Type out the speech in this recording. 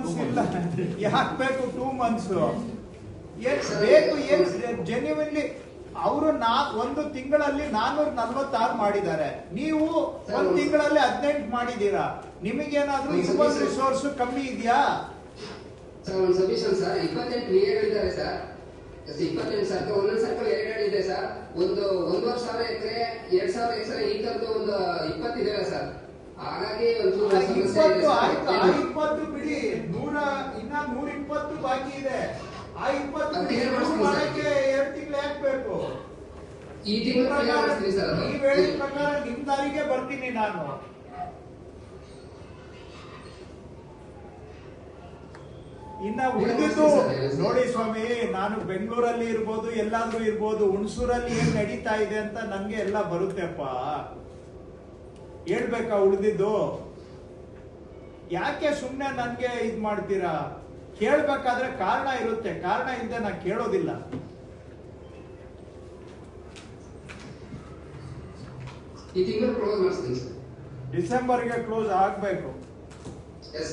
Months ಇಲ್ಲ, ಯಾಕೆ ಬೇಕು 2 ಮಂತ್ಸ್? ಏನ್ ಬೇಕು? ಏನ್ ಜೆನ್ಯುನ್ಲಿ ಅವರು ಒಂದು ತಿಂಗಳಲ್ಲಿ 446 ಮಾಡಿದ್ದಾರೆ, ನೀವು ಒಂದು ತಿಂಗಳಲ್ಲಿ 18 ಮಾಡಿದೀರಾ. ನಿಮಗೇನಾದ್ರೂ ಹ್ಯೂಮನ್ ರಿಸೋರ್ಸ್ ಕಮ್ಮಿ ಇದೆಯಾ? ಸರ್ ಒಂದು ಸಬ್ಮಿಷನ್ ಸರ್ 28 ವಿಎಗಳಿದ್ದಾರೆ ಸರ್. 28 ಸರ್ಕಲ್, ಒಂದೊಂದು ಸರ್ಕಲ್ 2 ಇದೆ ಸರ್. ಒಂದು 1,500 ಎಕರೆ 2,000 ಎಕರೆ ಈ ತರದ್ದು ಒಂದು 20 ಇದಾವೆ ಸರ್. ಹಾಗಾಗಿ ಒಂದು 20 ಬಿಡಿ, ಇನ್ನ 120 ಬಾಕಿ ಇದೆ. ಆ 20 ಮಾಡಕ್ಕೆ 2 ತಿಂಗಳು ಯಾಕೆ ಬೇಕು? ಈ ತಿಂಗಳು ನೀವ್ ಹೇಳಿದ ಪ್ರಕಾರ ನಿಮ್ ದಾರಿಗೆ ಬರ್ತೀನಿ ನಾನು. ಇನ್ನ ಉಳಿದಿದ್ದು ನೋಡಿ ಸ್ವಾಮಿ, ನಾನು ಬೆಂಗಳೂರಲ್ಲಿ ಇರ್ಬೋದು, ಎಲ್ಲಾದ್ರೂ ಇರ್ಬೋದು, ಹುಣಸೂರಲ್ಲಿ ಏನ್ ನಡೀತಾ ಇದೆ ಅಂತ ನನ್ಗೆ ಎಲ್ಲ ಬರುತ್ತೆಪ್ಪ. ಹೇಳ್ಬೇಕಾ ಉಳಿದಿದ್ದು? ಯಾಕೆ ಸುಮ್ನೆ ನನ್ಗೆ ಇದ್ ಮಾಡ್ತೀರಾ? ಕೇಳ್ಬೇಕಾದ್ರೆ ಕಾರಣ ಇರುತ್ತೆ, ಕಾರಣ ಇಲ್ಲದೆ ನಾನು ಕೇಳೋದಿಲ್ಲ. ಈ ತಿಂಗಳು ಕ್ಲೋಸ್ ಮಾಡಿಸ್ತೀನಿ ಸರ್. ಡಿಸೆಂಬರ್ಗೆ ಕ್ಲೋಸ್ ಆಗ್ಬೇಕು.